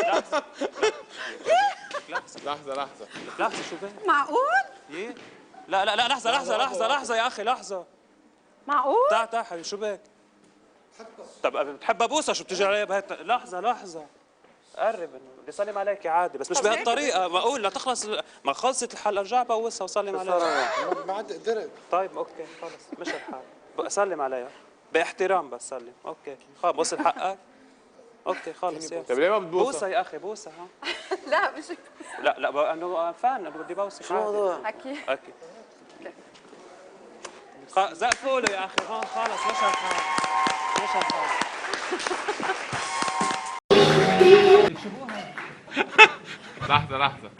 لحظة لحظة لحظة لحظة شو بك؟ معقول؟ ايه؟ لا لا لا لحظة لحظة لحظة لحظة يا أخي لحظة. معقول؟ تعال تعال حبيبي شو بك؟ طب بتحب ابوسها شو بتجي علي لحظة لحظة. قرب انه بدي اسلم عليك عادي بس مش بهالطريقة، معقول لا تخلص ما خلصت الحلقة ارجع بوسها وسلم عليها. ما عاد قدرت. طيب اوكي خلص مش الحال. بسلم عليها باحترام بس سلم، اوكي خلص وصل حقك. اوكي خلص يلا. طيب ليه ما بتبوسها؟ بوسها يا اخي بوسها ها. لا مش لا لا انه فان انه بدي بوسك. شو الموضوع؟ اكيد. اكيد. زقفوا له يا اخي هون خلص مش الحال. مش الحال. لحظة لحظة